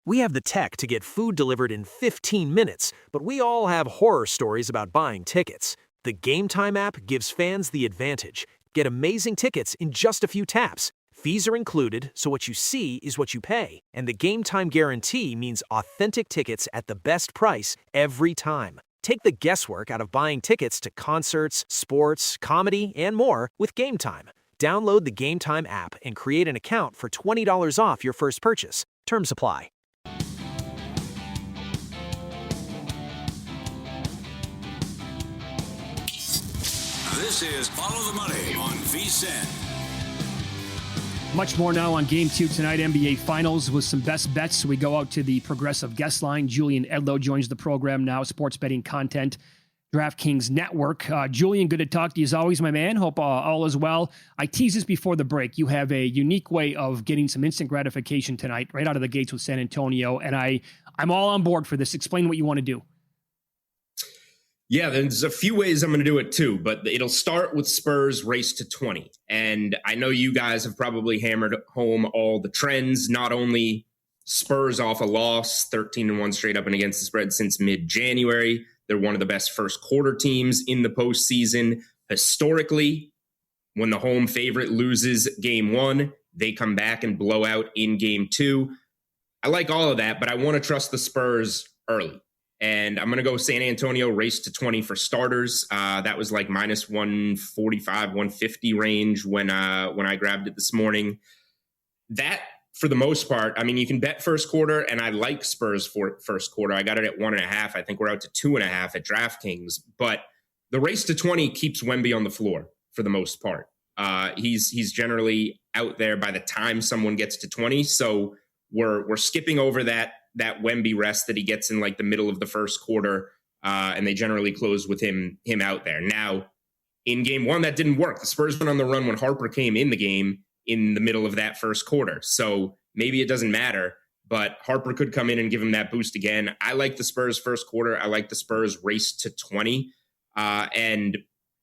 We have the tech to get food delivered in 15 minutes, but we all have horror stories about buying tickets. The Game Time app gives fans the advantage. Get amazing tickets in just a few taps. Fees are included, so what you see is what you pay. And the Game Time guarantee means authentic tickets at the best price every time. Take the guesswork out of buying tickets to concerts, sports, comedy, and more with Game Time. Download the Game Time app and create an account for $20 off your first purchase. Terms apply. This is Follow the Money on VSiN. Much more now on Game 2 tonight, NBA Finals with some best bets. So we go out to the Progressive guest line. Julian Edlow joins the program now, sports betting content, DraftKings Network. Julian, good to talk to you as always, my man. Hope all is well. I teased this before the break. You have a unique way of getting some instant gratification tonight, right out of the gates with San Antonio. And I'm all on board for this. Explain what you want to do. Yeah, there's a few ways I'm going to do it too, but it'll start with Spurs race to 20. And I know you guys have probably hammered home all the trends, not only Spurs off a loss, 13-1 straight up and against the spread since mid-January. They're one of the best first quarter teams in the postseason. Historically, when the home favorite loses game one, they come back and blow out in game two. I like all of that, but I want to trust the Spurs early. And I'm going to go San Antonio race to 20 for starters. That was like minus 145, 150 range when I grabbed it this morning. That, for the most part, I mean, you can bet first quarter, and I like Spurs for first quarter. I got it at 1.5. I think we're out to 2.5 at DraftKings. But the race to 20 keeps Wemby on the floor for the most part. He's generally out there by the time someone gets to 20. So we're skipping over that Wemby rest that he gets in like the middle of the first quarter, and they generally close with him out there. Now, in game one, that didn't work. The Spurs went on the run when Harper came in the game in the middle of that first quarter. So maybe it doesn't matter, but Harper could come in and give him that boost again. I like the Spurs first quarter. I like the Spurs race to 20. And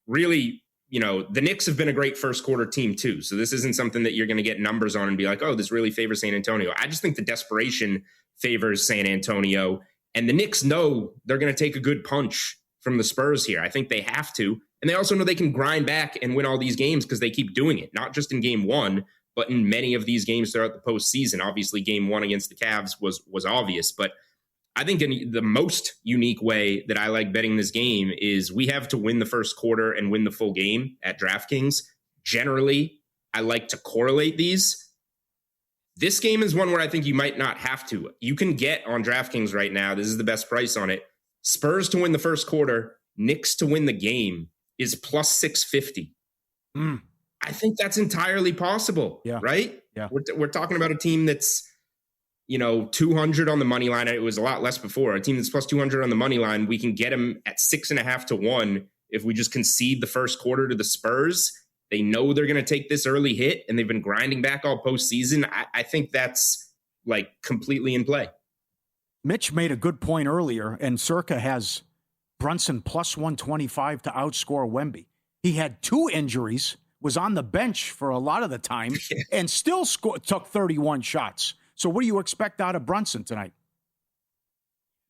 really, you know, the Knicks have been a great first quarter team too. So this isn't something that you're going to get numbers on and be like, oh, this really favors San Antonio. I just think the desperation favors San Antonio, and the Knicks know they're going to take a good punch from the Spurs here. I think they have to, and they also know they can grind back and win all these games because they keep doing it, not just in game one, but in many of these games throughout the postseason. Obviously, game one against the Cavs was obvious, but I think the most unique way that I like betting this game is we have to win the first quarter and win the full game at DraftKings. Generally, I like to correlate these. This game is one where I think you might not have to. You can get on DraftKings right now, this is the best price on it, Spurs to win the first quarter, Knicks to win the game is plus 650. I think that's entirely possible, right? Yeah. We're talking about a team that's, 200 on the money line. It was a lot less before. A team that's plus 200 on the money line, we can get them at 6.5 to 1 if we just concede the first quarter to the Spurs. They know they're going to take this early hit, and they've been grinding back all postseason. I think that's like completely in play. Mitch made a good point earlier, and Circa has Brunson plus 125 to outscore Wemby. He had 2 injuries, was on the bench for a lot of the time, and still took 31 shots. So what do you expect out of Brunson tonight?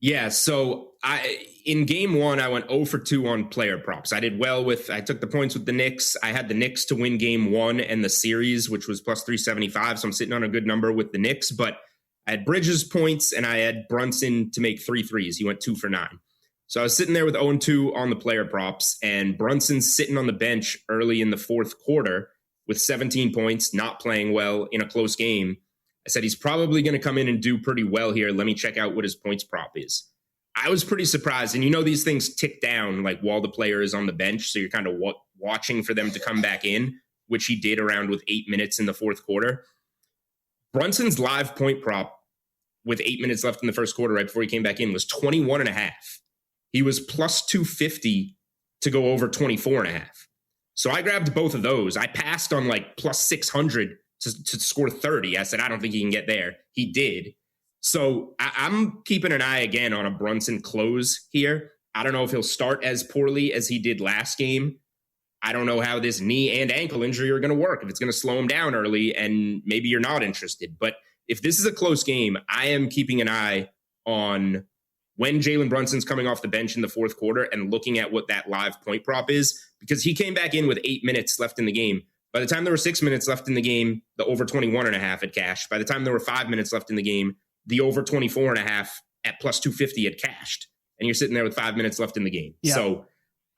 Yeah, so in game one, I went 0 for 2 on player props. I did well I took the points with the Knicks. I had the Knicks to win game one and the series, which was plus 375. So I'm sitting on a good number with the Knicks, but I had Bridges points and I had Brunson to make 3 threes. He went 2 for 9. So I was sitting there with 0-2 on the player props, and Brunson's sitting on the bench early in the fourth quarter with 17 points, not playing well in a close game. I said, he's probably going to come in and do pretty well here. Let me check out what his points prop is. I was pretty surprised. And these things tick down like while the player is on the bench. So you're kind of watching for them to come back in, which he did around with 8 minutes in the fourth quarter. Brunson's live point prop with 8 minutes left in the first quarter right before he came back in was 21.5. He was plus 250 to go over 24.5. So I grabbed both of those. I passed on like plus 600 to score 30. I said, I don't think he can get there. He did. So I'm keeping an eye again on a Brunson close here. I don't know if he'll start as poorly as he did last game. I don't know how this knee and ankle injury are going to work, if it's going to slow him down early, and maybe you're not interested. But if this is a close game, I am keeping an eye on when Jalen Brunson's coming off the bench in the fourth quarter and looking at what that live point prop is, because he came back in with 8 minutes left in the game. By the time there were 6 minutes left in the game, the over 21.5 had cashed. By the time there were 5 minutes left in the game, the over 24.5 at plus 250 had cashed. And you're sitting there with 5 minutes left in the game. Yeah. So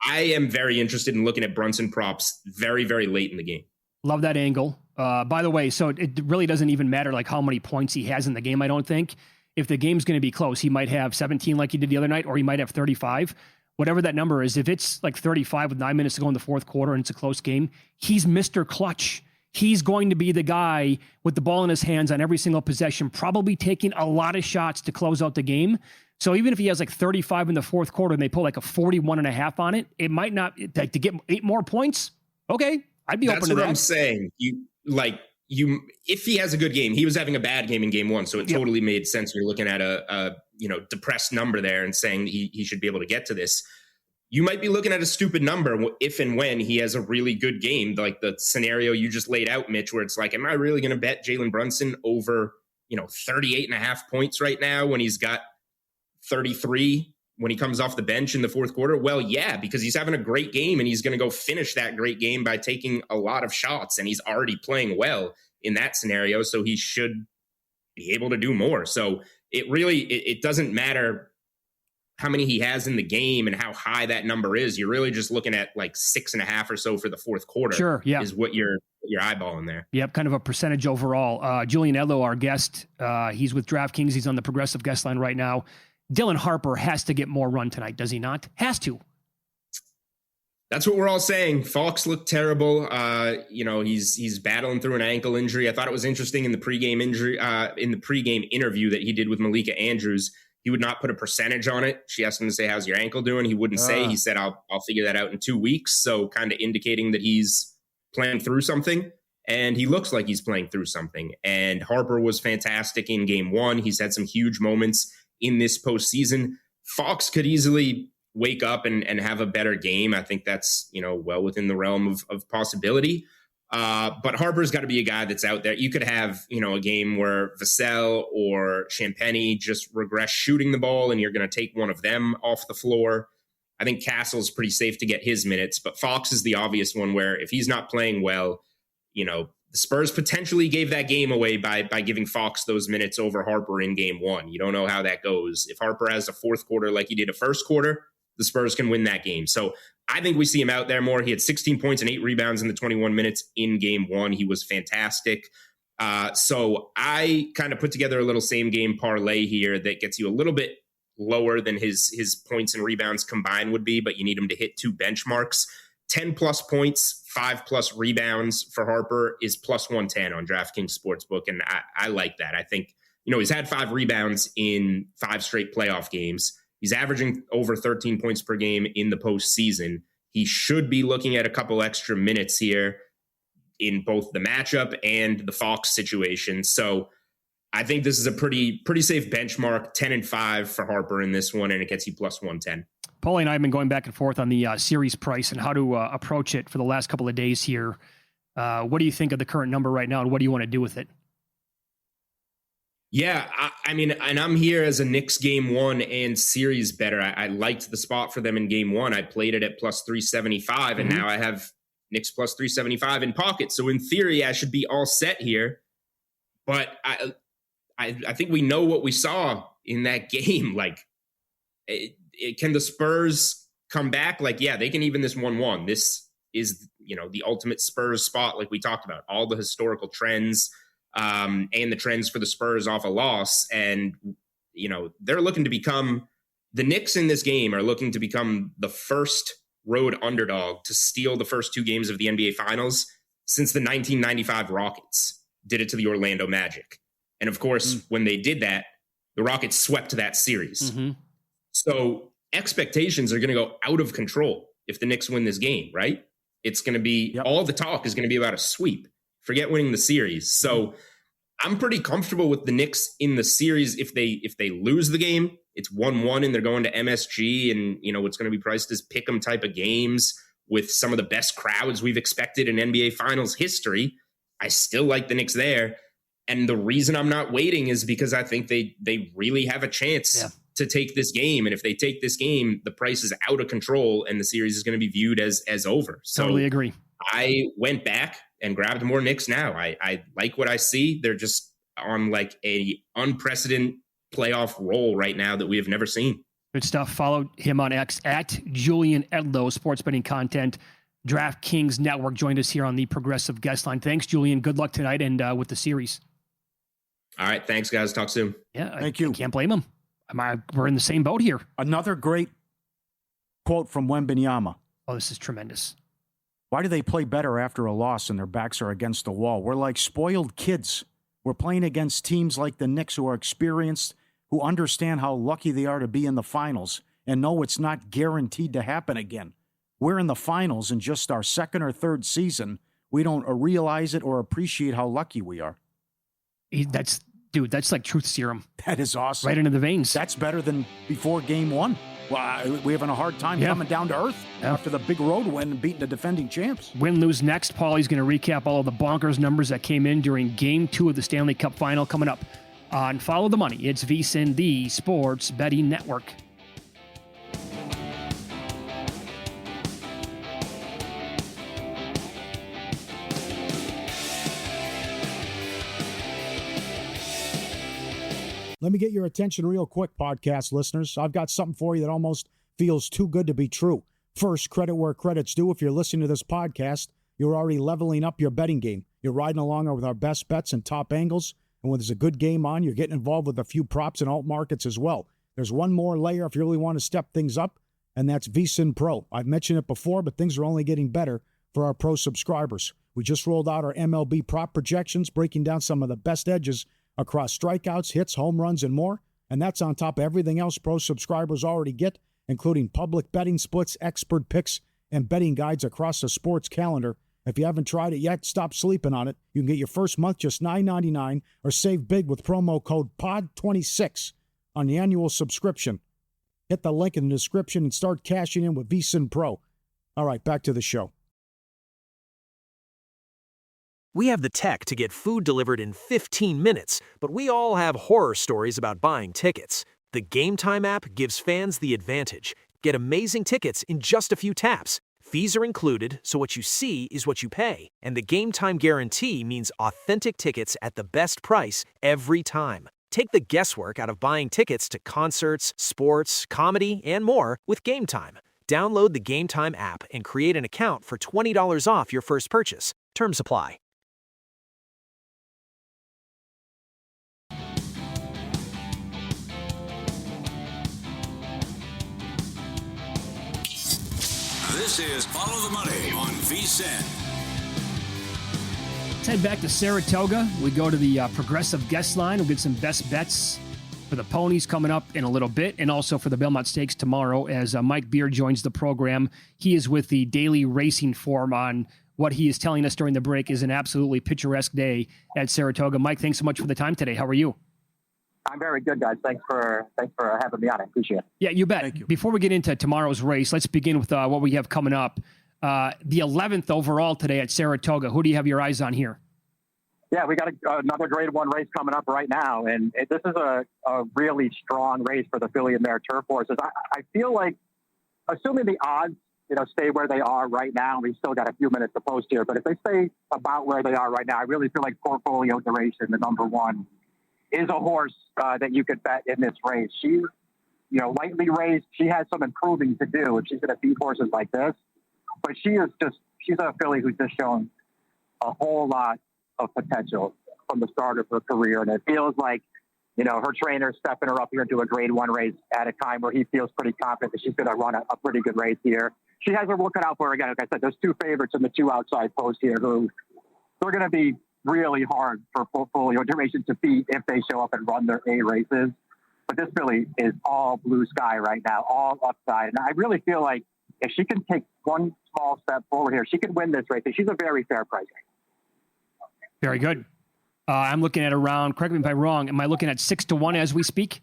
I am very interested in looking at Brunson props very, very late in the game. Love that angle. By the way, so it really doesn't even matter like how many points he has in the game, I don't think. If the game's going to be close, he might have 17 like he did the other night, or he might have 35. Whatever that number is, if it's like 35 with 9 minutes to go in the fourth quarter and it's a close game, he's Mr. Clutch. He's going to be the guy with the ball in his hands on every single possession, probably taking a lot of shots to close out the game. So even if he has like 35 in the fourth quarter and they pull like a 41.5 on it, it might not, like, to get 8 more points. Okay, I'd be open to that. That's what I'm saying. If he has a good game, he was having a bad game in game one, so it totally made sense. You're looking at a depressed number there and saying he should be able to get to this. You might be looking at a stupid number if and when he has a really good game, like the scenario you just laid out, Mitch, where it's like, am I really going to bet Jalen Brunson over 38.5 points right now when he's got 33 when he comes off the bench in the fourth quarter? Well, yeah, because he's having a great game and he's going to go finish that great game by taking a lot of shots, and he's already playing well in that scenario, so he should be able to do more. So it doesn't matter how many he has in the game and how high that number is. You're really just looking at like 6.5 or so for the fourth quarter. Sure, yeah, is what you're eyeballing there. Yep, kind of a percentage overall. Julian Edlow, our guest, he's with DraftKings. He's on the Progressive guest line right now. Dylan Harper has to get more run tonight, does he not? Has to. That's what we're all saying. Fox looked terrible. He's battling through an ankle injury. I thought it was interesting in the pregame interview that he did with Malika Andrews. He would not put a percentage on it. She asked him to say, "How's your ankle doing?" He wouldn't say. He said, "I'll figure that out in 2 weeks." So kind of indicating that he's playing through something, and he looks like he's playing through something. And Harper was fantastic in game one. He's had some huge moments in this postseason. Fox could easily wake up and have a better game. I think that's, well within the realm of possibility. But Harper's got to be a guy that's out there. You could have, a game where Vassell or Champagny just regress shooting the ball and you're going to take one of them off the floor. I think Castle's pretty safe to get his minutes, but Fox is the obvious one where if he's not playing well, the Spurs potentially gave that game away by giving Fox those minutes over Harper in game one. You don't know how that goes. If Harper has a fourth quarter like he did a first quarter, the Spurs can win that game. So I think we see him out there more. He had 16 points and 8 rebounds in the 21 minutes in game one. He was fantastic. So I kind of put together a little same game parlay here that gets you a little bit lower than his points and rebounds combined would be, but you need him to hit 2 benchmarks. 10 plus points, 5 plus rebounds for Harper is plus 110 on DraftKings Sportsbook. And I like that. I think, he's had 5 rebounds in 5 straight playoff games. He's averaging over 13 points per game in the postseason. He should be looking at a couple extra minutes here in both the matchup and the Fox situation. So I think this is a pretty safe benchmark, 10-5 for Harper in this one, and it gets you plus 110. Paulie and I have been going back and forth on the series price and how to approach it for the last couple of days here. What do you think of the current number right now, and what do you want to do with it? Yeah, I mean, and I'm here as a Knicks game one and series better. I liked the spot for them in game one. I played it at plus 375, and now I have Knicks plus 375 in pocket. So in theory, I should be all set here. But I think we know what we saw in that game. Like, can the Spurs come back? Like, yeah, they can even this 1-1. This is, the ultimate Spurs spot, like we talked about. All the historical trends and the trends for the Spurs off a loss. And, they're looking to become – the Knicks in this game are looking to become the first road underdog to steal the first 2 games of the NBA Finals since the 1995 Rockets did it to the Orlando Magic. And, of course, when they did that, the Rockets swept that series. So expectations are going to go out of control if the Knicks win this game, right? It's going to be all the talk is going to be about a sweep. Forget winning the series. So I'm pretty comfortable with the Knicks in the series. If they lose the game, it's 1-1 and they're going to MSG, and it's going to be priced as pick'em type of games with some of the best crowds we've expected in NBA Finals history. I still like the Knicks there. And the reason I'm not waiting is because I think they really have a chance to take this game. And if they take this game, the price is out of control and the series is going to be viewed as over. So totally agree. I went back and grabbed more Knicks now. I like what I see. They're just on like a unprecedented playoff roll right now that we have never seen. Good stuff. Follow him on X at Julian Edlow, sports betting content. DraftKings Network joined us here on the Progressive Guest Line. Thanks, Julian. Good luck tonight and with the series. All right. Thanks, guys. Talk soon. Yeah, Thank you. I can't blame him. We're in the same boat here. Another great quote from Wembanyama. Oh, this is tremendous. Why do they play better after a loss and their backs are against the wall? We're like spoiled kids. We're playing against teams like the Knicks who are experienced, who understand how lucky they are to be in the finals and know it's not guaranteed to happen again. We're in the finals in just our second or third season. We don't realize it or appreciate how lucky we are. That's like truth serum. That is awesome. Right into the veins. That's better than before game one. Well, we're having a hard time coming down to earth after the big road win and beating the defending champs. Win, lose next. Paulie's going to recap all of the bonkers numbers that came in during Game 2 of the Stanley Cup Final coming up on Follow the Money. It's VSiN, the Sports Betting Network. Let me get your attention real quick, podcast listeners. I've got something for you that almost feels too good to be true. First, credit where credit's due. If you're listening to this podcast, you're already leveling up your betting game. You're riding along with our best bets and top angles. And when there's a good game on, you're getting involved with a few props and alt markets as well. There's one more layer if you really want to step things up, and that's VSiN Pro. I've mentioned it before, but things are only getting better for our pro subscribers. We just rolled out our MLB prop projections, breaking down some of the best edges across strikeouts, hits, home runs, and more. And that's on top of everything else pro subscribers already get, including public betting splits, expert picks, and betting guides across the sports calendar. If you haven't tried it yet, stop sleeping on it. You can get your first month just $9.99 or save big with promo code POD26 on the annual subscription. Hit the link in the description and start cashing in with VSiN Pro. All right, back to the show. We have the tech to get food delivered in 15 minutes, but we all have horror stories about buying tickets. The Game Time app gives fans the advantage. Get amazing tickets in just a few taps. Fees are included, so what you see is what you pay. And the Game Time guarantee means authentic tickets at the best price every time. Take the guesswork out of buying tickets to concerts, sports, comedy, and more with Game Time. Download the Game Time app and create an account for $20 off your first purchase. Terms apply. This is Follow the Money on VSiN. Let's head back to Saratoga. We go to the Progressive Guest Line. We'll get some best bets for the ponies coming up in a little bit, and also for the Belmont Stakes tomorrow as Mike Beer joins the program. He is with the Daily Racing Form on what he is telling us during the break is an absolutely picturesque day at Saratoga. Mike, thanks so much for the time today. How are you? I'm very good, guys. Thanks for having me on. I appreciate it. Yeah, you bet. Thank you. Before we get into tomorrow's race, let's begin with what we have coming up. The 11th overall today at Saratoga. Who do you have your eyes on here? Yeah, we got another Grade 1 race coming up right now, and this is a really strong race for the filly and mare turf horses. I feel like, assuming the odds, stay where they are right now, we still got a few minutes to post here, but if they stay about where they are right now, I really feel like Portfolio Duration, the number one, is a horse that you could bet in this race. She's, lightly raised. She has some improving to do if she's going to beat horses like this. But she's a filly who's just shown a whole lot of potential from the start of her career. And it feels like, her trainer's stepping her up here into a Grade 1 race at a time where he feels pretty confident that she's going to run a pretty good race here. She has her work cut out for her again. Like I said, there's two favorites in the two outside posts here who they're going to be really hard for Portfolio Duration to beat if they show up and run their A races. But this filly is all blue sky right now, all upside. And I really feel like if she can take one small step forward here, she can win this race. She's a very fair price. Very good. I'm looking at around, correct me if I'm wrong, am I looking at 6-1 as we speak?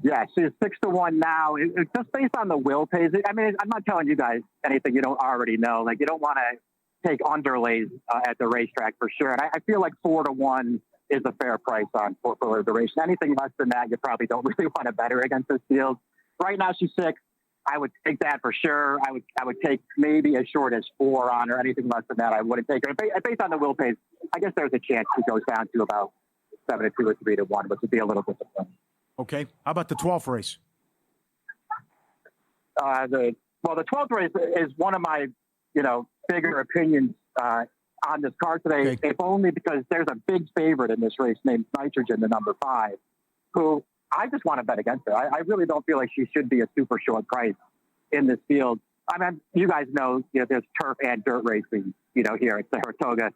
Yeah, she's 6-1 now. It's just based on the will pays. I mean, I'm not telling you guys anything you don't already know. Like, you don't want to take underlays at the racetrack for sure. And I feel like 4-1 is a fair price on for duration. Anything less than that, you probably don't really want to bet her against this field. Right now, she's 6. I would take that for sure. I would take maybe as short as 4 on her. Anything less than that, I wouldn't take her. Based on the will pays, I guess there's a chance she goes down to about 7-2 or 3-1, which would be a little disappointing. Okay. How about the 12th race? The 12th race is one of my, bigger opinions on this card today, Okay. if only because there's a big favorite in this race named Nitrogen, the number 5, who I just want to bet against her. I really don't feel like she should be a super short price in this field. I mean, you guys know, there's turf and dirt racing, here at Saratoga.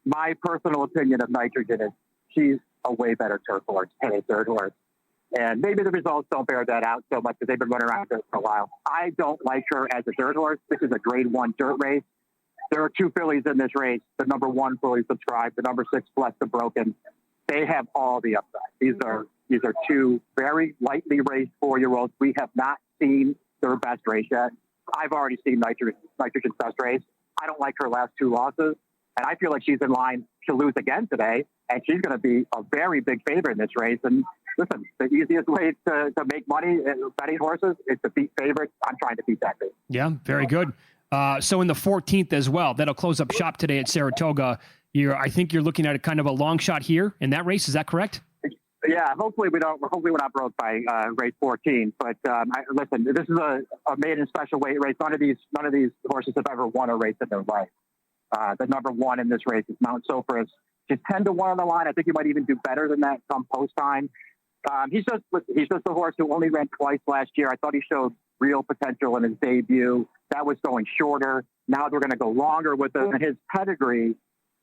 My personal opinion of Nitrogen is she's a way better turf horse and a third horse. And maybe the results don't bear that out so much because they've been running around dirt for a while. I don't like her as a third horse. This is a grade 1 dirt race. There are 2 fillies in this race. The number 1 fully subscribed, the number 6 Blessed and Broken. They have all the upside. These are 2 very lightly raced 4-year-olds. We have not seen their best race yet. I've already seen Nitrogen's best race. I don't like her last 2 losses, and I feel like she's in line to lose again today, and she's going to be a very big favorite in this race. And listen, the easiest way to make money betting horses is to beat favorites. I'm trying to beat that race. Yeah, very good. So in the 14th as well, that'll close up shop today at Saratoga. I think you're looking at a kind of a long shot here in that race. Is that correct? Yeah, hopefully we're not broke by race 14. But listen, this is a maiden special weight race. None of these horses have ever won a race in their life. The number 1 in this race is Mount Sophros. She's 10-1 on the line. I think he might even do better than that come post time. He's just a horse who only ran twice last year. I thought he showed real potential in his debut. That was going shorter. Now they're going to go longer with him. And his pedigree,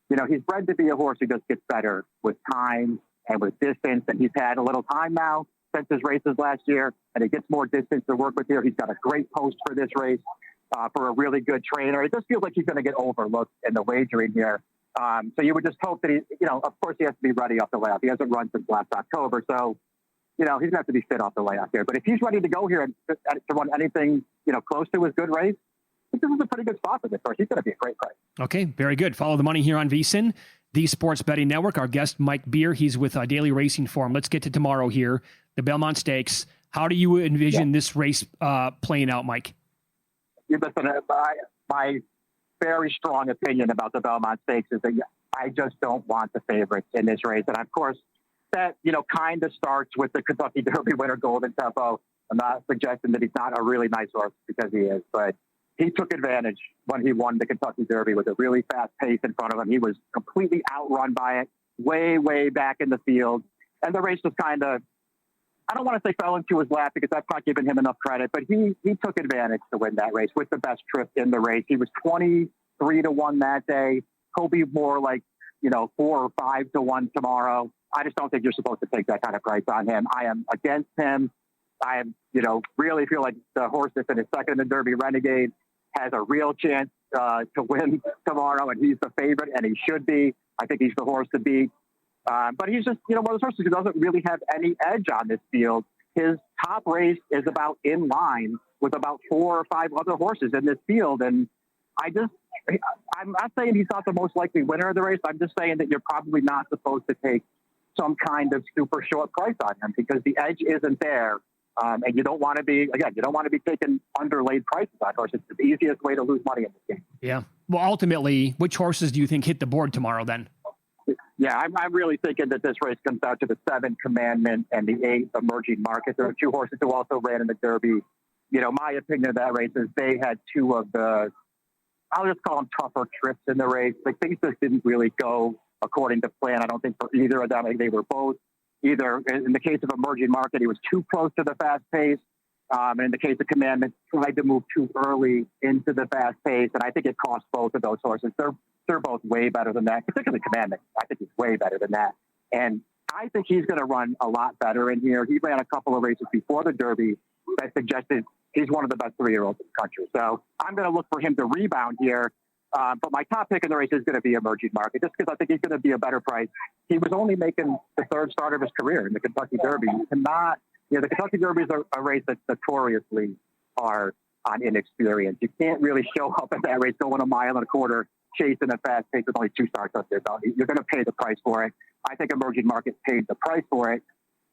he's bred to be a horse who just gets better with time and with distance. And he's had a little time now since his races last year, and he gets more distance to work with here. He's got a great post for this race for a really good trainer. It just feels like he's going to get overlooked in the wagering here. So you would just hope that of course he has to be ready off the layoff. He hasn't run since last October. So, he's going to have to be fit off the layoff here. But if he's ready to go here and to run anything, close to his good race, I think this is a pretty good spot for this horse. He's going to be a great price. Okay, very good. Follow the money here on VSiN, the Sports Betting Network. Our guest, Mike Beer, he's with Daily Racing Form. Let's get to tomorrow here, the Belmont Stakes. How do you envision this race playing out, Mike? Listen, my very strong opinion about the Belmont Stakes is that I just don't want the favorites in this race. And of course, that, kind of starts with the Kentucky Derby winner, Golden Tempo. I'm not suggesting that he's not a really nice horse, because he is, but he took advantage when he won the Kentucky Derby with a really fast pace in front of him. He was completely outrun by it, way, way back in the field. And the race was kind of, I don't want to say fell into his lap because that's not giving him enough credit, but he took advantage to win that race with the best trip in the race. He was 23-1 that day. He'll be more like, 4 or 5-1 tomorrow. I just don't think you're supposed to take that kind of price on him. I am against him. I am, really feel like the horse that's in his second in the Derby, Renegade, has a real chance to win tomorrow, and he's the favorite, and he should be. I think he's the horse to beat. But he's just, one of those horses who doesn't really have any edge on this field. His top race is about in line with about 4 or 5 other horses in this field. And I'm not saying he's not the most likely winner of the race. I'm just saying that you're probably not supposed to take some kind of super short price on him because the edge isn't there. And you don't want to be taking underlaid prices on horses. It's the easiest way to lose money in this game. Yeah. Well, ultimately, which horses do you think hit the board tomorrow then? Yeah, I'm really thinking that this race comes down to the 7 Commandment and the 8 Emerging Market. There are 2 horses who also ran in the Derby. My opinion of that race is they had 2 of the, I'll just call them tougher trips in the race. Like things just didn't really go according to plan. I don't think for either of them. They were both either, in the case of Emerging Market, he was too close to the fast pace. And in the case of Commandment, tried to move too early into the fast pace. And I think it cost both of those horses. They're both way better than that, particularly Commandment. I think he's way better than that. And I think he's going to run a lot better in here. He ran a couple of races before the Derby that suggested he's one of the best 3-year-olds in the country. So I'm going to look for him to rebound here. But my top pick in the race is going to be Emerging Market, just because I think he's going to be a better price. He was only making the 3rd start of his career in the Kentucky Derby. You cannot, the Kentucky Derby is a race that's notoriously hard on inexperience. You can't really show up at that race going 1.25 miles chasing a fast pace with only 2 starts up there. You're going to pay the price for it. I think Emerging Market paid the price for it.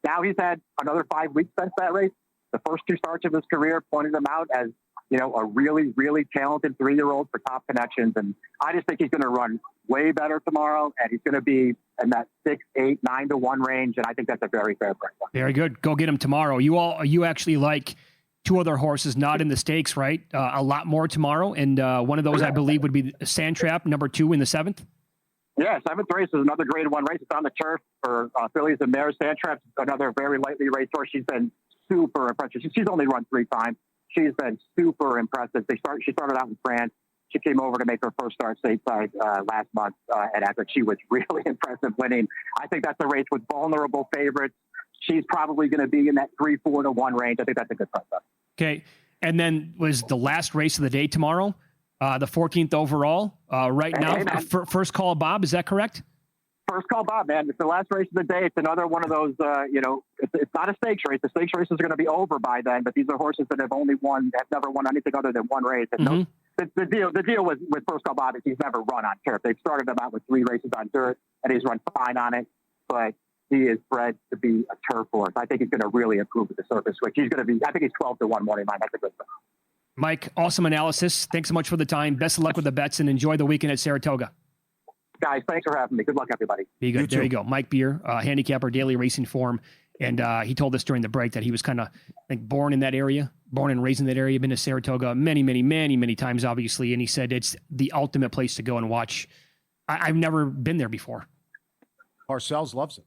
Now he's had another 5 weeks since that race. The first 2 starts of his career pointed him out as, a really, really talented 3-year-old for Top Connections. And I just think he's going to run way better tomorrow, and he's going to be in that 6, 8, 9 to 1 range. And I think that's a very fair price. Very good. Go get him tomorrow. You actually like 2 other horses not in the stakes, right? A lot more tomorrow. And one of those, I believe, would be Sandtrap, number 2 in the 7th. Yeah, 7th race is another grade 1 race. It's on the turf for fillies and mares. Sandtrap, another very lightly raced horse. She's been super impressive. She's only run 3 times. She's been super impressive. She started out in France. She came over to make her first start stateside last month at Epic. She was really impressive winning. I think that's a race with vulnerable favorites. She's probably going to be in that 3-4 to 1 range. I think that's a good price. Okay. And then was the last race of the day tomorrow, the 14th overall. Right now, First Call Bob, is that correct? First Call Bob, man. It's the last race of the day. It's another one of those, it's not a stakes race. The stakes races are going to be over by then, but these are horses that have never won anything other than 1 race. And the deal with First Call Bob is he's never run on turf. They've started him out with 3 races on dirt, and he's run fine on it, but he is bred to be a turf horse. I think he's going to really improve with the surface switch. I think he's 12 to 1 morning line. That's a good thing. Mike, awesome analysis. Thanks so much for the time. Best of luck with the bets and enjoy the weekend at Saratoga. Guys, thanks for having me. Good luck, everybody. Be good. There you go. Mike Beer, handicapper, Daily Racing Form. And he told us during the break that he was kind of born in that area, born and raised in that area, been to Saratoga many, many, many, many times, obviously. And he said it's the ultimate place to go and watch. I've never been there before. Parcells loves it.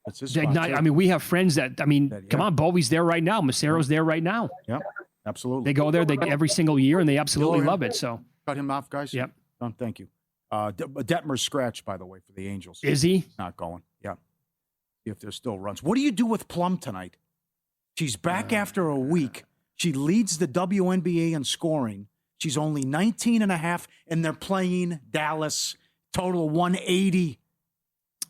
That's his we have friends that, come on, Bowie's there right now. Macero's there right now. Yep, absolutely. They go there every single year, and they absolutely love it. So cut him off, guys. Yep. Thank you. Detmer's scratched, by the way, for the Angels. Is he? He's not going. Yeah. If there still runs. What do you do with Plum tonight? She's back after a week. She leads the WNBA in scoring. She's only 19.5, and they're playing Dallas. Total 180.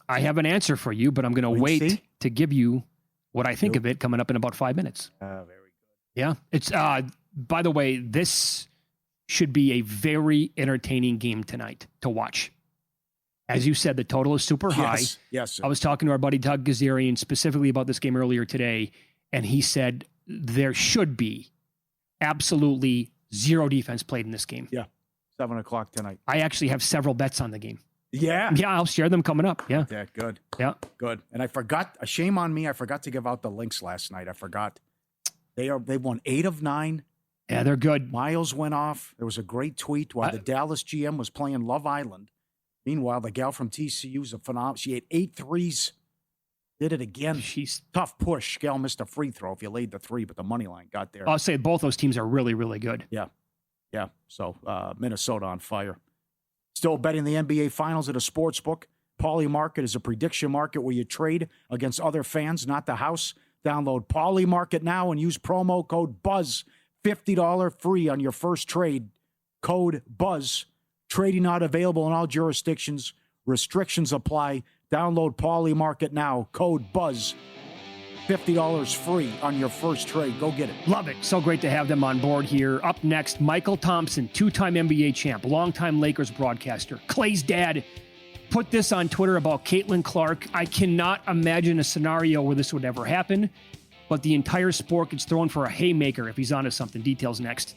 I have an answer for you, but I'm going to wait to give you what I think of it coming up in about 5 minutes. Very good. Yeah. It's, by the way, this should be a very entertaining game tonight to watch. As you said, the total is super high. Yes, sir. I was talking to our buddy Doug Gazarian specifically about this game earlier today, and he said there should be absolutely 0 defense played in this game. Yeah, 7 o'clock tonight. I actually have several bets on the game. Yeah. Yeah, I'll share them coming up. Yeah. Yeah, good. Yeah. Good. And I forgot, shame on me, I forgot to give out the links last night. I forgot. They won 8 of 9. Yeah, they're good. Miles went off. There was a great tweet while the Dallas GM was playing Love Island. Meanwhile, the gal from TCU's a phenomenal. She had 8 threes. Did it again. She's tough push. Gal missed a free throw if you laid the 3, but the money line got there. I'll say both those teams are really, really good. Yeah. Yeah. So Minnesota on fire. Still betting the NBA Finals at a sports book. Pauly Market is a prediction market where you trade against other fans, not the house. Download Pauly Market now and use promo code BUZZ. $50 free on your first trade. Code BUZZ. Trading not available in all jurisdictions. Restrictions apply. Download Pauly Market now. Code BUZZ. $50 free on your first trade. Go get it. Love it. So great to have them on board here. Up next, Michael Thompson, 2-time NBA champ, longtime Lakers broadcaster. Clay's dad put this on Twitter about Caitlin Clark. I cannot imagine a scenario where this would ever happen, but the entire sport gets thrown for a haymaker if he's onto something. Details next.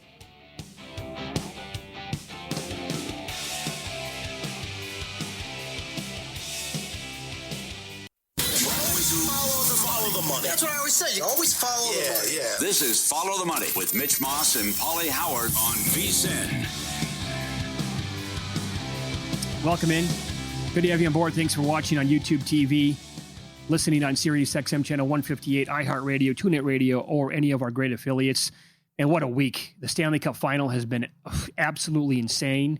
That's what I always say. You always follow the money. Yeah. This is Follow the Money with Mitch Moss and Pauly Howard on VSiN. Welcome in. Good to have you on board. Thanks for watching on YouTube TV, listening on Sirius XM channel 158, iHeartRadio, TuneIn Radio, or any of our great affiliates. And what a week. The Stanley Cup final has been absolutely insane.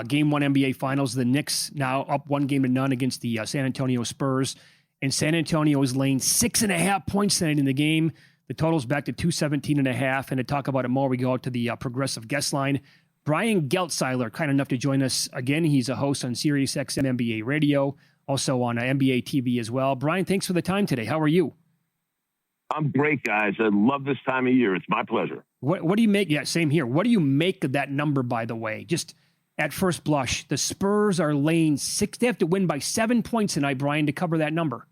Game 1 NBA Finals. The Knicks now up 1-0 against the San Antonio Spurs. And San Antonio is laying 6.5 points tonight in the game. The total's back to 217.5. And to talk about it more, we go out to the progressive guest line. Brian Geltzeiler, kind enough to join us again. He's a host on Sirius XM NBA Radio, also on NBA TV as well. Brian, thanks for the time today. How are you? I'm great, guys. I love this time of year. It's my pleasure. What do you make? Yeah, same here. What do you make of that number, by the way? Just at first blush. The Spurs are laying 6. They have to win by 7 points tonight, Brian, to cover that number.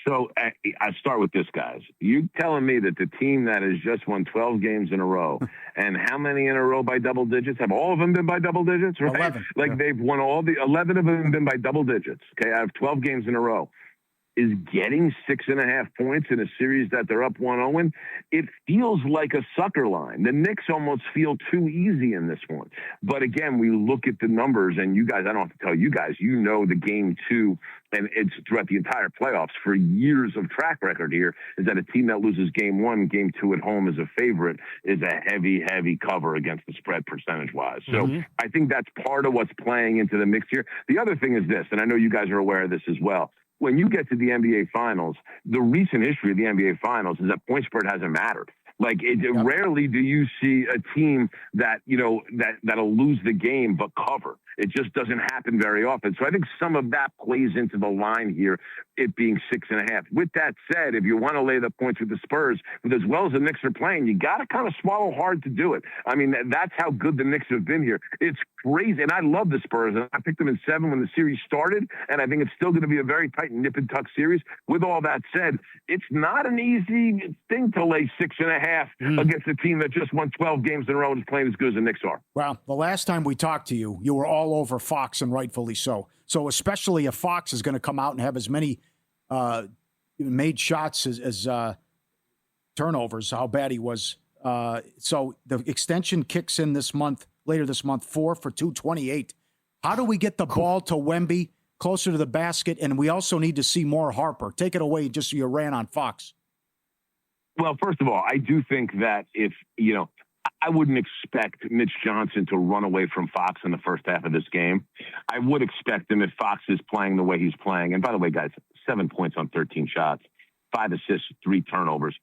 So I start with this, guys. You telling me that the team that has just won 12 games in a row, and how many in a row by double digits? Have all of them been by double digits? Right? 11. Like they've won all the 11 of them have been by double digits. Okay, I have 12 games in a row. Is getting 6.5 points in a series that they're up 1-0, it feels like a sucker line. The Knicks almost feel too easy in this one. But again, we look at the numbers, and you guys, I don't have to tell you guys, you know the game two, and it's throughout the entire playoffs for years of track record here, is that a team that loses game one, game two at home as a favorite is a heavy, heavy cover against the spread percentage-wise. So I think that's part of what's playing into the mix here. The other thing is this, and I know you guys are aware of this as well. When you get to the NBA Finals, the recent history of the NBA Finals is that point spread hasn't mattered. Like, rarely do you see a team that, that'll lose the game but cover. It just doesn't happen very often. So I think some of that plays into the line here, it being 6.5. With that said, if you want to lay the points with the Spurs, with as well as the Knicks are playing, you got to kind of swallow hard to do it. I mean, that's how good the Knicks have been here. It's crazy. And I love the Spurs. And I picked them in 7 when the series started. And I think it's still going to be a very tight nip and tuck series. With all that said, it's not an easy thing to lay 6.5 against a team that just won 12 games in a row and is playing as good as the Knicks are. Well, the last time we talked to you, you were all over Fox, and rightfully so. So especially if Fox is going to come out and have as many made shots as turnovers, how bad he was. So the extension kicks in later this month, 4 for 228. How do we get the ball to Wemby closer to the basket? And we also need to see more Harper. Take it away, just so you ran on Fox. Well, first of all, I do think that if, I wouldn't expect Mitch Johnson to run away from Fox in the first half of this game. I would expect him if Fox is playing the way he's playing. And by the way, guys, 7 points on 13 shots, 5 assists, 3 turnovers,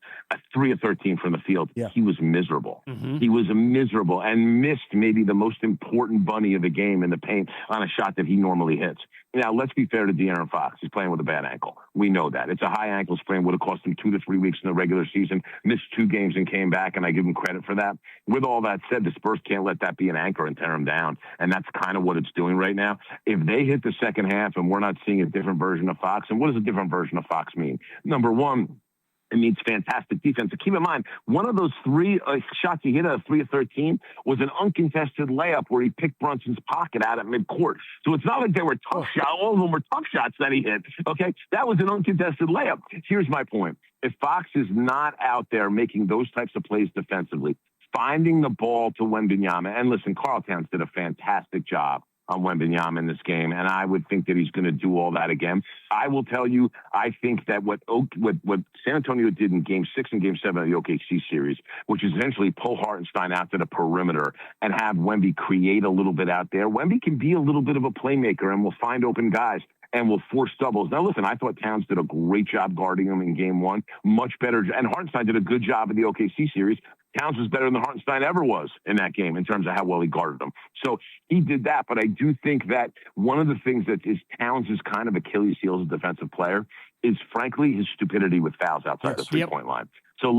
3 of 13 from the field. Yeah. He was miserable. He was miserable and missed maybe the most important bunny of the game in the paint on a shot that he normally hits. Now, let's be fair to De'Aaron Fox. He's playing with a bad ankle. We know that. It's a high ankle sprain. Would have cost him 2 to 3 weeks in the regular season. Missed 2 games and came back, and I give him credit for that. With all that said, the Spurs can't let that be an anchor and tear him down, and that's kind of what it's doing right now. If they hit the second half and we're not seeing a different version of Fox, and what does a different version of Fox mean? Number one, it means fantastic defense. So keep in mind, one of those 3 shots he hit out of 3 of 13 was an uncontested layup where he picked Brunson's pocket out at midcourt. So it's not like they were tough shots. All of them were tough shots that he hit. Okay, that was an uncontested layup. Here's my point. If Fox is not out there making those types of plays defensively, finding the ball to Wembanyama, and listen, Karl Towns did a fantastic job on Wembanyama in this game, and I would think that he's going to do all that again. I will tell you, I think that what San Antonio did in Game 6 and Game 7 of the OKC series, which is essentially pull Hartenstein out to the perimeter and have Wemby create a little bit out there. Wemby can be a little bit of a playmaker and will find open guys and will force doubles. Now, listen, I thought Towns did a great job guarding him in Game 1, much better, and Hartenstein did a good job in the OKC series. Towns was better than Hartenstein ever was in that game in terms of how well he guarded him. So he did that. But I do think that one of the things that is Towns' kind of Achilles heel as a defensive player is, frankly, his stupidity with fouls outside the three-point line. So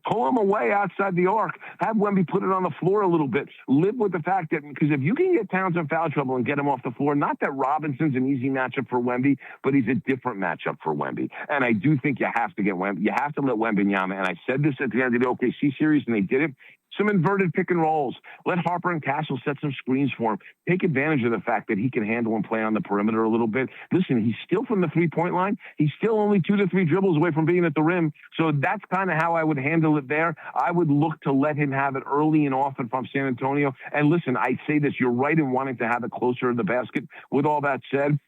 pull him away outside the arc. Have Wemby put it on the floor a little bit. Live with the fact that, because if you can get Towns in foul trouble and get him off the floor, not that Robinson's an easy matchup for Wemby, but he's a different matchup for Wemby. And I do think you have to get Wemby. You have to let Wembanyama, and I said this at the end of the OKC series, and they did it, some inverted pick and rolls. Let Harper and Castle set some screens for him. Take advantage of the fact that he can handle and play on the perimeter a little bit. Listen, he's still from the three-point line. He's still only 2 to 3 dribbles away from being at the rim. So that's kind of how I would handle it there. I would look to let him have it early and often from San Antonio. And listen, I say this, you're right in wanting to have it closer to the basket. With all that said,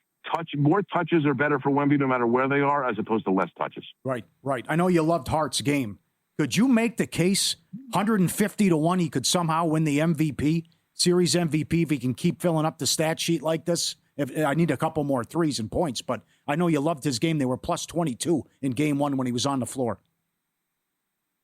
more touches are better for Wemby no matter where they are, as opposed to less touches. Right. I know you loved Hart's game. Could you make the case 150-1 he could somehow win the MVP, series MVP, if he can keep filling up the stat sheet like this? I need a couple more threes and points, but I know you loved his game. They were plus 22 in Game 1 when he was on the floor.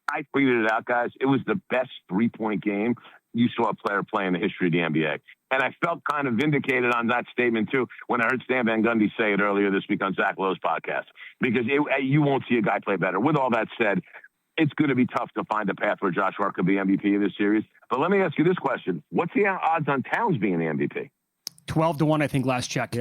I tweeted it out, guys. It was the best three-point game you saw a player play in the history of the NBA. And I felt kind of vindicated on that statement, too, when I heard Stan Van Gundy say it earlier this week on Zach Lowe's podcast, because you won't see a guy play better. With all that said, it's going to be tough to find a path where Josh Hart could be MVP of this series. But let me ask you this question. What's the odds on Towns being the MVP? 12-1, I think, last check.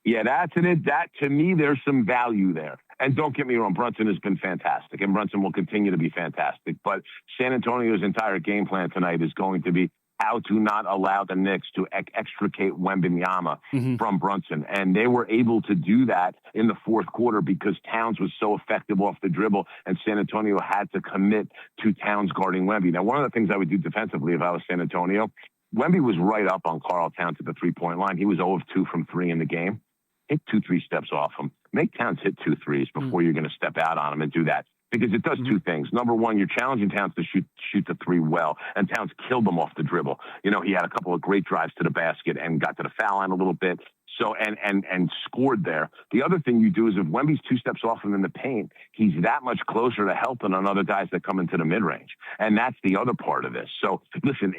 Yeah, that's it. That, to me, there's some value there. And don't get me wrong, Brunson has been fantastic, and Brunson will continue to be fantastic. But San Antonio's entire game plan tonight is going to be how to not allow the Knicks to extricate Wembanyama from Brunson. And they were able to do that in the fourth quarter because Towns was so effective off the dribble, and San Antonio had to commit to Towns guarding Wemby. Now, one of the things I would do defensively if I was San Antonio, Wemby was right up on Karl Towns at the three-point line. He was 0 of 2 from 3 in the game. Hit 2-3 steps off him. Make Towns hit 2 threes before you're going to step out on him and do that. Because it does two things. Number one, you're challenging Towns to shoot the 3 well, and Towns killed them off the dribble. You know, he had a couple of great drives to the basket and got to the foul line a little bit. So and scored there. The other thing you do is if Wemby's 2 steps off him in the paint, he's that much closer to helping on other guys that come into the mid range, and that's the other part of this. So listen,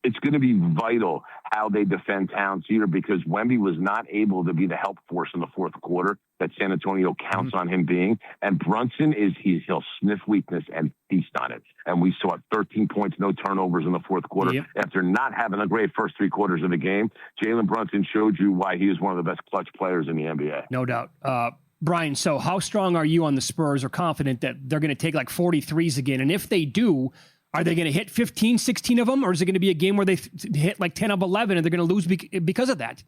it's going to be vital how they defend Towns here because Wemby was not able to be the help force in the fourth quarter that San Antonio counts on him being. And Brunson he'll sniff weakness and feast on it. And we saw 13 points, no turnovers in the fourth quarter. After not having a great first 3 quarters of the game, Jalen Brunson showed you why he is one of the best clutch players in the NBA. No doubt. Brian, so how strong are you on the Spurs or confident that they're going to take like 43s again? And if they do, are they going to hit 15, 16 of them, or is it going to be a game where they hit like 10 of 11 and they're going to lose because of that?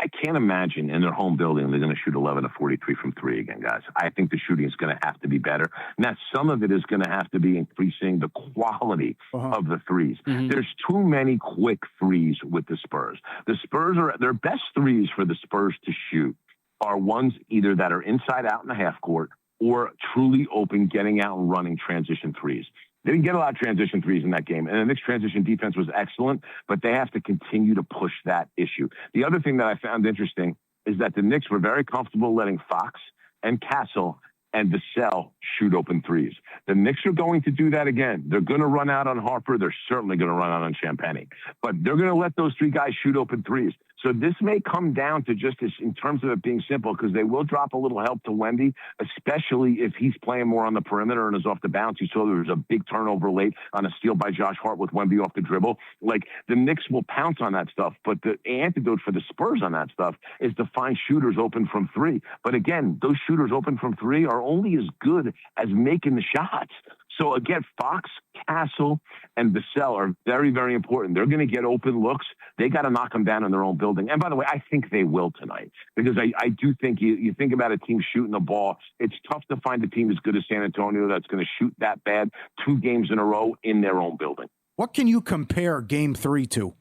I can't imagine in their home building they're going to shoot 11 of 43 from 3 again, guys. I think the shooting is going to have to be better. Now, some of it is going to have to be increasing the quality of the threes. There's too many quick threes with the Spurs. The Spurs their best threes for the Spurs to shoot are ones either that are inside out in the half court or truly open, getting out and running transition threes. They didn't get a lot of transition threes in that game, and the Knicks' transition defense was excellent, but they have to continue to push that issue. The other thing that I found interesting is that the Knicks were very comfortable letting Fox and Castle and Vassell shoot open threes. The Knicks are going to do that again. They're going to run out on Harper. They're certainly going to run out on Champagnie, but they're going to let those 3 guys shoot open threes. So this may come down to just this in terms of it being simple because they will drop a little help to Wemby, especially if he's playing more on the perimeter and is off the bounce. You saw there was a big turnover late on a steal by Josh Hart with Wemby off the dribble. Like the Knicks will pounce on that stuff, but the antidote for the Spurs on that stuff is to find shooters open from 3. But again, those shooters open from 3 are only as good as making the shots. So again, Fox, Castle, and Vassell are very, very important. They're going to get open looks. They got to knock them down in their own building. And by the way, I think they will tonight because I do think you think about a team shooting the ball. It's tough to find a team as good as San Antonio that's going to shoot that bad 2 games in a row in their own building. What can you compare Game 3 to?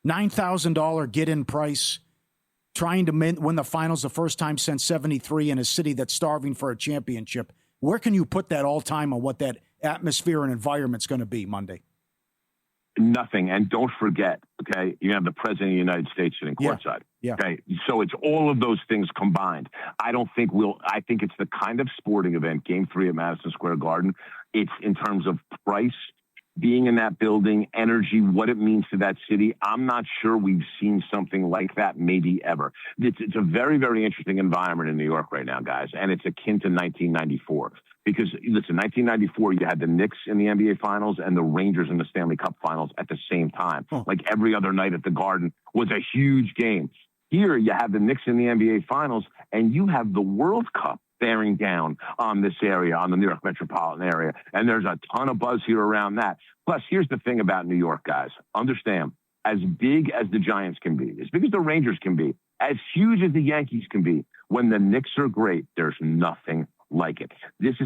$9,000 get-in price, trying to win the finals the first time since '73 in a city that's starving for a championship. Where can you put that all-time on what that atmosphere and environment's going to be Monday? Nothing. And don't forget, okay, you have the President of the United States sitting courtside. Yeah. Okay. So it's all of those things combined. I think it's the kind of sporting event, Game 3 at Madison Square Garden. It's in terms of price, being in that building, energy, what it means to that city. I'm not sure we've seen something like that maybe ever. It's a very, very interesting environment in New York right now, guys. And it's akin to 1994. Because, listen, 1994, you had the Knicks in the NBA Finals and the Rangers in the Stanley Cup Finals at the same time. Like every other night at the Garden was a huge game. Here, you have the Knicks in the NBA Finals, and you have the World Cup bearing down on this area, on the New York metropolitan area. And there's a ton of buzz here around that. Plus, here's the thing about New York, guys. Understand, as big as the Giants can be, as big as the Rangers can be, as huge as the Yankees can be, when the Knicks are great, there's nothing like it.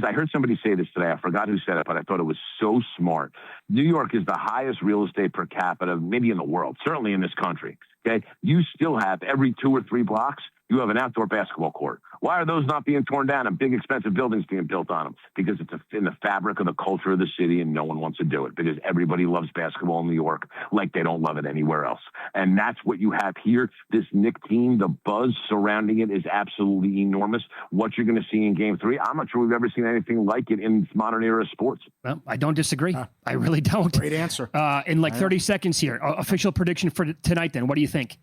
I heard somebody say this today. I forgot who said it, but I thought it was so smart. New York is the highest real estate per capita, maybe in the world, certainly in this country. Okay. You still have every 2 or 3 blocks, you have an outdoor basketball court. Why are those not being torn down and big, expensive buildings being built on them? Because it's in the fabric of the culture of the city, and no one wants to do it because everybody loves basketball in New York like they don't love it anywhere else. And that's what you have here. This Knicks team, the buzz surrounding it is absolutely enormous. What you're going to see in Game 3, I'm not sure we've ever seen anything like it in modern era sports. Well, I don't disagree. I really don't. Great answer. In 30 seconds here, official prediction for tonight then. What do you think?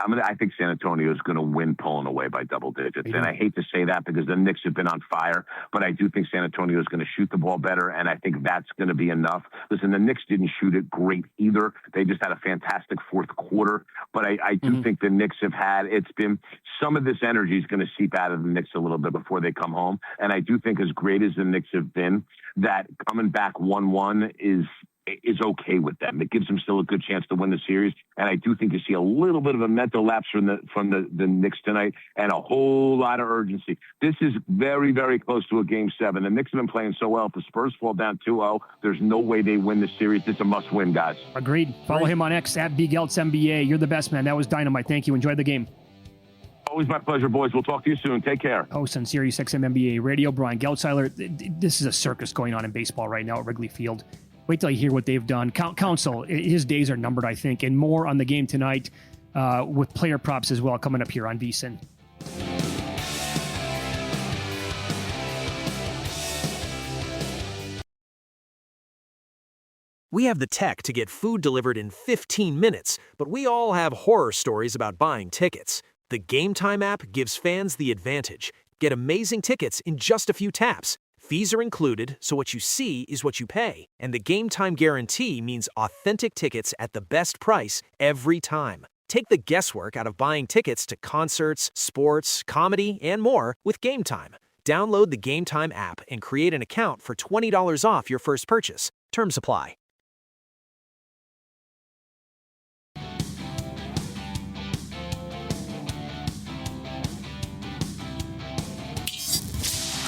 I think San Antonio is going to win pulling away by double digits. And I hate to say that because the Knicks have been on fire, but I do think San Antonio is going to shoot the ball better, and I think that's going to be enough. Listen, the Knicks didn't shoot it great either. They just had a fantastic fourth quarter, but I do think the Knicks have it's been some of this energy is going to seep out of the Knicks a little bit before they come home. And I do think as great as the Knicks have been, that coming back 1-1 is okay with them. It gives them still a good chance to win the series. And I do think you see a little bit of a mental lapse from the Knicks tonight and a whole lot of urgency. This is very, very close to a Game 7. The Knicks have been playing so well. If the Spurs fall down 2-0, there's no way they win the series. It's a must-win, guys. Agreed. Follow him on X at BGeltzNBA. You're the best, man. That was dynamite. Thank you. Enjoy the game. Always my pleasure, boys. We'll talk to you soon. Take care. Host on Sirius XM NBA Radio, Brian Geltzeiler. This is a circus going on in baseball right now at Wrigley Field. Wait till you hear what they've done. Counsell, his days are numbered, I think, and more on the game tonight with player props as well coming up here on VSiN. We have the tech to get food delivered in 15 minutes, but we all have horror stories about buying tickets. The Game Time app gives fans the advantage. Get amazing tickets in just a few taps. Fees are included, so what you see is what you pay. And the Game Time guarantee means authentic tickets at the best price every time. Take the guesswork out of buying tickets to concerts, sports, comedy, and more with Game Time. Download the Game Time app and create an account for $20 off your first purchase. Terms apply.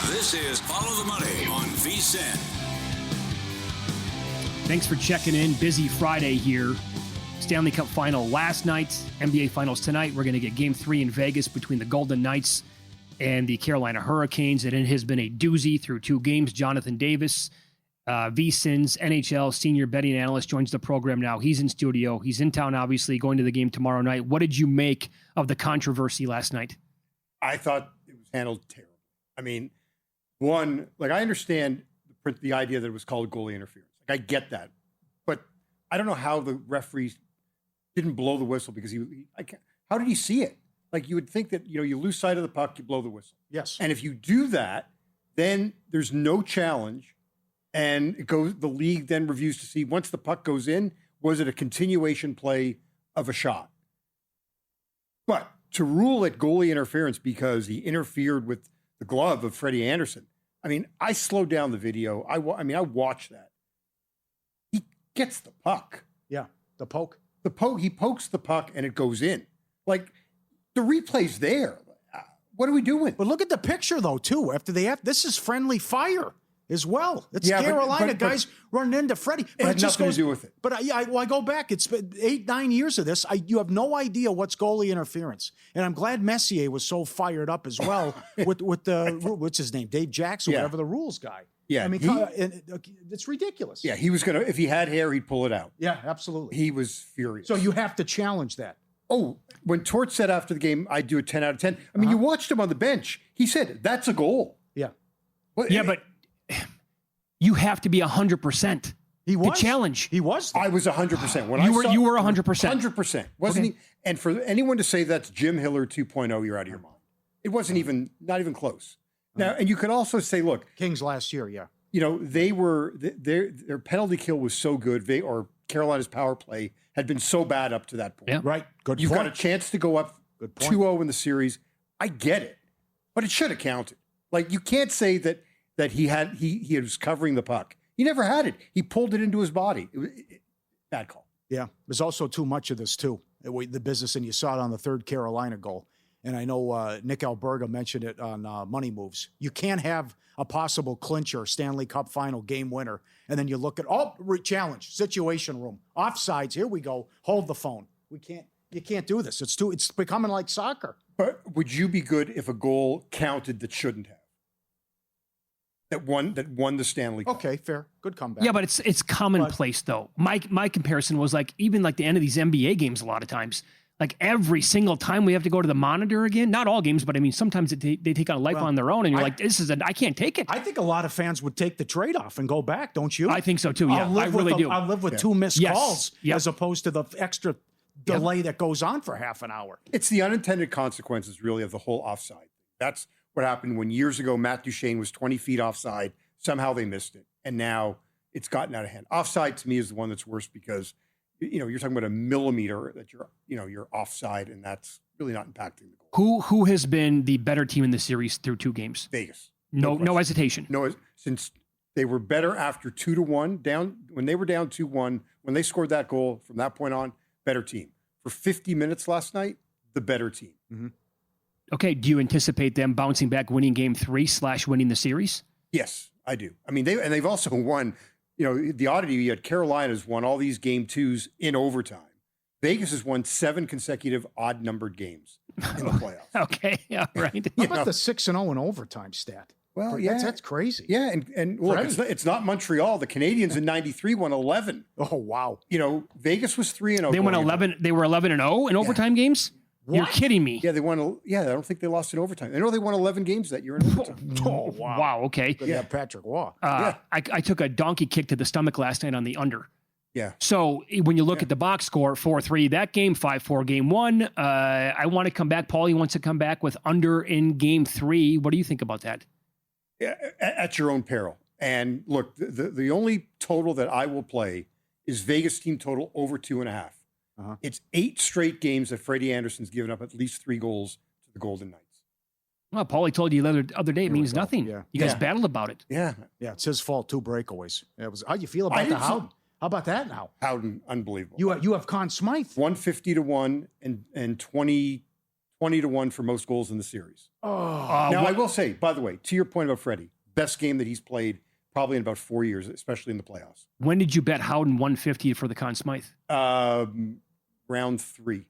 This is Follow the Money on VSiN. Thanks for checking in. Busy Friday here. Stanley Cup final last night, NBA Finals tonight. We're going to get Game 3 in Vegas between the Golden Knights and the Carolina Hurricanes. And it has been a doozy through 2 games. Jonathan Davis, VSiN's NHL senior betting analyst, joins the program now. He's in studio. He's in town, obviously, going to the game tomorrow night. What did you make of the controversy last night? I thought it was handled terribly. I mean, one, like, I understand the idea that it was called goalie interference. Like, I get that. But I don't know how the referees didn't blow the whistle because how did he see it? Like, you would think that, you lose sight of the puck, you blow the whistle. Yes. And if you do that, then there's no challenge. And the league then reviews to see, once the puck goes in, was it a continuation play of a shot? But to rule it goalie interference because he interfered with the glove of Freddie Anderson, I mean, I slowed down the video. I watched that. He gets the puck. Yeah, the poke. He pokes the puck and it goes in. Like, the replay's there. What are we doing? But look at the picture, though, too. This is friendly fire as well. It's Carolina guys running into Freddie. But it had nothing to do with it. But I go back. It's been 8-9 years of this. You have no idea what's goalie interference. And I'm glad Messier was so fired up as well with the, what's his name, Dave Jackson, whatever the rules guy. Yeah. I mean, it's ridiculous. Yeah, he was going to, if he had hair, he'd pull it out. Yeah, absolutely. He was furious. So you have to challenge that. Oh, when Torch said after the game, I'd do a 10 out of 10. I mean, you watched him on the bench. He said, that's a goal. Yeah. Well, but you have to be 100%. He was. To challenge. He was. I was 100%. You were 100%. 100%. Wasn't he? And for anyone to say that's Jim Hiller 2.0, you're out of your mind. It wasn't not even close. Now, and you could also say, look. Kings last year, yeah. Their penalty kill was so good. Carolina's power play had been so bad up to that point. Yeah. Right. Good You've point. got a chance to go up 2-0 in the series. I get it. But it should have counted. Like, you can't say that he was covering the puck. He never had it. He pulled it into his body. Bad call. Yeah. There's also too much of this, too. The business, and you saw it on the third Carolina goal. And I know Nick Alberga mentioned it on Money Moves. You can't have a possible clincher, Stanley Cup final game winner, and then you look at, challenge, situation room, offsides, here we go, hold the phone. You can't do this. It's becoming like soccer. But would you be good if a goal counted that shouldn't have? That won the Stanley Cup. Okay, fair. Good comeback. Yeah, but it's commonplace, though. My comparison was like, even like the end of these NBA games a lot of times, like every single time we have to go to the monitor again. Not all games, but I mean, sometimes they take on a life on their own, and you're like, I can't take it. I think a lot of fans would take the trade-off and go back, don't you? I think so, too, yeah. I really do. I'll live with 2 missed calls as opposed to the extra delay that goes on for half an hour. It's the unintended consequences, really, of the whole offside. That's what happened when years ago Matt Duchene was 20 feet offside. Somehow they missed it, and now it's gotten out of hand. Offside to me is the one that's worse because you're talking about a millimeter that you're offside, and that's really not impacting the goal. Who has been the better team in the series through 2 games? Vegas. No hesitation. No, since they were better after 2-1 down when they were down 2-1 when they scored that goal. From that point on, better team. For 50 minutes last night, the better team. Mm-hmm. Okay, do you anticipate them bouncing back, winning Game 3 / winning the series? Yes, I do. I mean, they've also won. The oddity, you had Carolina's won all these Game 2s in overtime. Vegas has won 7 consecutive odd-numbered games in the playoffs. Okay, yeah, right. How about the 6-0 in overtime stat? Well, that's crazy. Yeah, and look, it's not Montreal. The Canadians in '93 won 11. Oh wow! Vegas was 3-0. They won 11. They were 11-0 in overtime games. What? You're kidding me. Yeah, they won. Yeah, I don't think they lost in overtime. I know they won 11 games that year in overtime. Oh wow! Wow. Okay. Yeah, Patrick Waugh. I took a donkey kick to the stomach last night on the under. Yeah. So when you look at the box score, 4-3 that game, 5-4 game 1. I want to come back. Paulie wants to come back with under in Game 3. What do you think about that? At your own peril. And look, the only total that I will play is Vegas team total over 2.5. Uh-huh. It's 8 straight games that Freddie Anderson's given up at least 3 goals to the Golden Knights. Well, Paulie told you the other day it means nothing. Yeah. You guys battled about it. Yeah. Yeah, it's his fault. 2 breakaways. How do you feel about the Howden? How about that now? Howden, unbelievable. You have Conn Smythe. 150-1 and 20-1 for most goals in the series. Oh. Now, I will say, by the way, to your point about Freddie, best game that he's played probably in about 4 years, especially in the playoffs. When did you bet Howden 150 for the Conn Smythe? Round 3.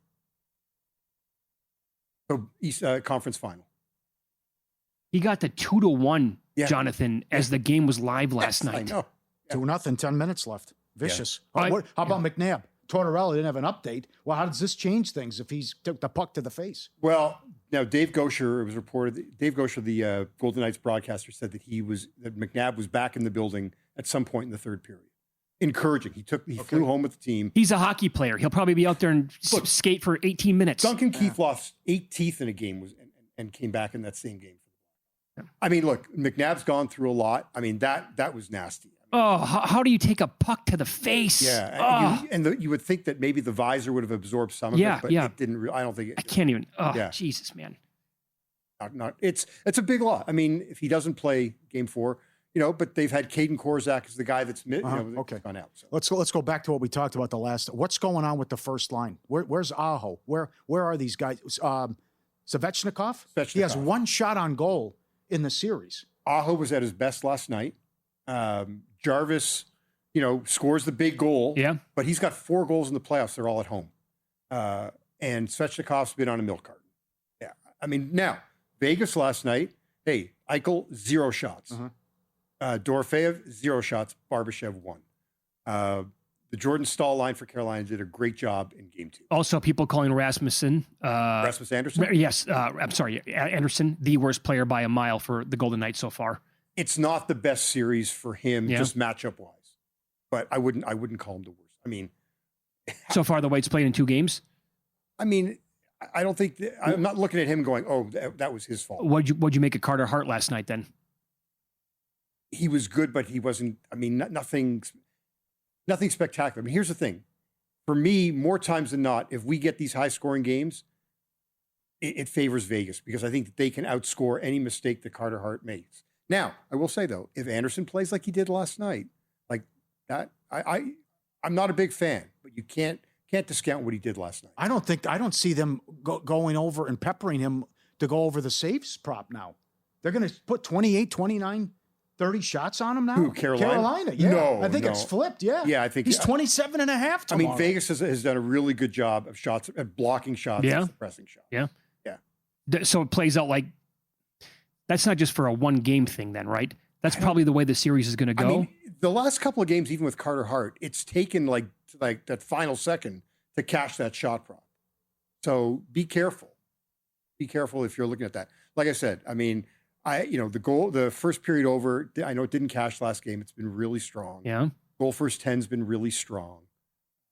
So East Conference Final. He got the 2-1, Yeah. Jonathan, as the game was live last night. I know. 2-0, 10 minutes left. Vicious. Yeah. How about McNabb? Tortorella didn't have an update. Well, how does this change things if he's took the puck to the face? Well, now Dave Gosher, it was reported. Dave Gosher, the Golden Knights broadcaster, said that that McNabb was back in the building at some point in the third period. Encouraging. He flew home with the team. He's a hockey player. He'll probably be out there and skate for 18 minutes. Duncan Keith lost 8 teeth in a game and came back in that same game. I mean, look, McNabb's gone through a lot. I mean, that was nasty. Oh, how do you take a puck to the face? Yeah, you would think that maybe the visor would have absorbed some of it, but it didn't. I don't think it. I can't even. Oh, Jesus, man. It's a big loss. I mean, if he doesn't play Game 4, but they've had Caden Korzak as the guy that's gone out. So. Let's go back to what we talked about the last. What's going on with the first line? Where's Aho? Where are these guys? Svechnikov? He has 1 shot on goal in the series. Aho was at his best last night. Jarvis, scores the big goal. Yeah. But he's got 4 goals in the playoffs. They're all at home. And Svechnikov's been on a milk carton. Yeah. I mean, now, Vegas last night, hey, Eichel, 0 shots. Dorofeyev, 0 shots. Barbashev, 1. The Jordan Staal line for Carolina did a great job in Game 2. Also, people calling Rasmussen. Rasmus Anderson? Yes. I'm sorry. Anderson, the worst player by a mile for the Golden Knights so far. It's not the best series for him, just matchup wise, but I wouldn't call him the worst. I mean, so far the way it's played in 2 games. I mean, I don't think I'm not looking at him going, "Oh, that was his fault." What'd you make of Carter Hart last night? Then he was good, but he wasn't. I mean, nothing spectacular. I mean, here's the thing: for me, more times than not, if we get these high scoring games, it favors Vegas because I think that they can outscore any mistake that Carter Hart makes. Now, I will say though, if Anderson plays like he did last night, like that, I'm not a big fan, but you can't discount what he did last night. I don't see them going over and peppering him to go over the saves prop now. They're going to put 28, 29, 30 shots on him now. Who, Carolina? Yeah. No, I think it's flipped. Yeah. Yeah, I think he's 27 and a half tomorrow. I mean, Vegas has done a really good job of shots, of blocking shots, and suppressing shots. Yeah. Yeah. So it plays out like. That's not just for a 1-game thing then, right? That's probably the way the series is going to go. I mean, the last couple of games, even with Carter Hart, it's taken like that final second to cash that shot prop. So be careful. Be careful if you're looking at that. Like I said, I mean, the first period over, I know it didn't cash last game. It's been really strong. Yeah. Goal first 10's been really strong.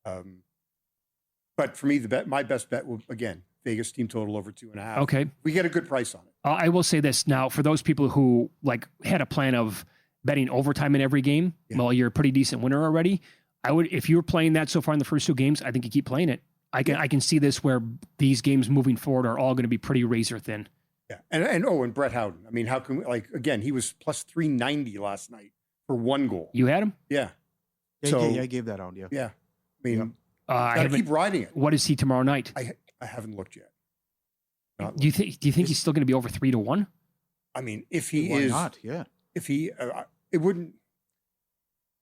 But But for me, my best bet will, again, Vegas team total over 2.5. Okay. We get a good price on it. I will say this now for those people who like had a plan of betting overtime in every game. Yeah. Well, you're a pretty decent winner already. I would, if you were playing that so far in the first 2 games, I think you keep playing it. I can see this where these games moving forward are all going to be pretty razor thin. Yeah. And Brett Howden. I mean, how can we, like, again, he was plus 390 last night for 1 goal. You had him? Yeah. Yeah, So, I gave that out. Yeah. yeah. I mean, I gotta haven't. keep riding it. What is he tomorrow night? I haven't looked yet. Not Do you looked. think he's still going to be over 3-1? I mean, if he Why is, not? Yeah. if he, it wouldn't.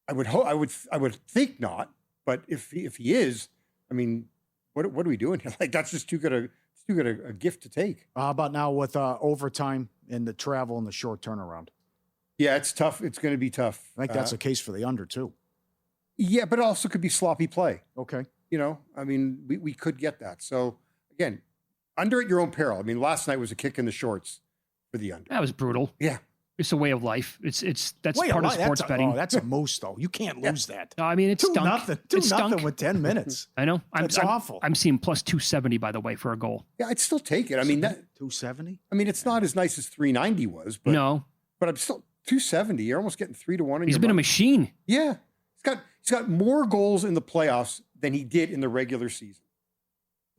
I would hope. I would think not. But if he is, I mean, what are we doing here? Like, that's just too good a gift to take. How about now with overtime and the travel and the short turnaround? Yeah, it's tough. It's going to be tough. I think that's the case for the under too. Yeah, but it also could be sloppy play. Okay. You know, I mean, we could get that. So again, under at your own peril. I mean, last night was a kick in the shorts for the under. That was brutal. Yeah. It's a way of life. That's Wait, part of that's sports betting. that's a moose though. You can't lose that. No, I mean, it's 2-0. 2-0 with 10 minutes. I know. That's awful. I'm seeing plus 270 by the way for a goal. Yeah, I'd still take it. I mean, that 270. I mean, it's not as nice as 390 was, but No, but I'm still 270. You're almost getting 3-1. he's been a machine. Yeah, he's got more goals in the playoffs than he did in the regular season.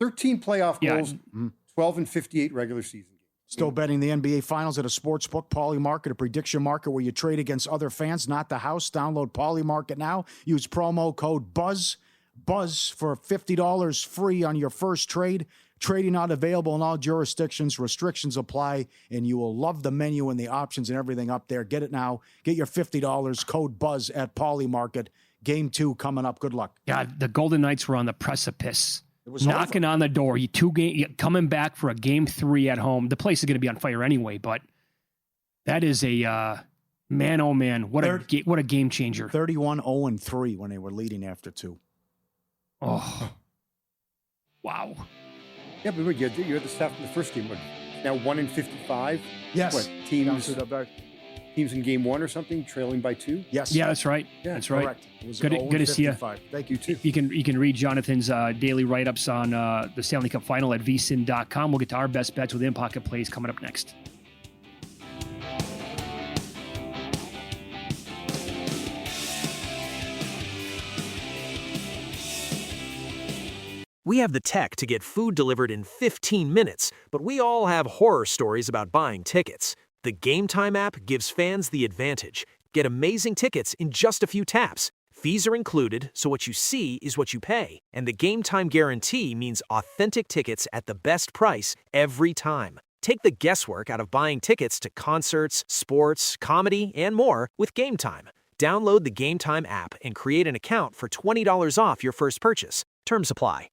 13 playoff goals, 12 and 58 regular season games. Still betting the NBA Finals at a sports book, Polymarket, a prediction market where you trade against other fans, not the house. Download Polymarket now. Use promo code BUZZ for $50 free on your first trade. Trading not available in all jurisdictions. Restrictions apply, and you will love the menu and the options and everything up there. Get it now. Get your $50. Code BUZZ at Polymarket. Game 2 coming up. Good luck. God, the Golden Knights were on the precipice. It was knocking on the door. You coming back for a game 3 at home. The place is going to be on fire anyway, but that is a man. Oh man, what a game changer. 31-0-3 when they were leading after 2. Oh, wow. Yeah, but you had the stuff in the first game. What, now 1 in 55. Yes. What, teams in game 1 or something trailing by 2. Yes. Yeah, that's right. Yeah, that's right. Correct. It was Good to see you. Thank you too. You can read Jonathan's daily write-ups on the Stanley Cup Final at vsin.com. We'll get to our best bets with in-pocket plays coming up next. We have the tech to get food delivered in 15 minutes, but we all have horror stories about buying tickets. The Game Time app gives fans the advantage. Get amazing tickets in just a few taps. Fees are included, so what you see is what you pay. And the Game Time guarantee means authentic tickets at the best price every time. Take the guesswork out of buying tickets to concerts, sports, comedy, and more with Game Time. Download the Game Time app and create an account for $20 off your first purchase. Terms apply.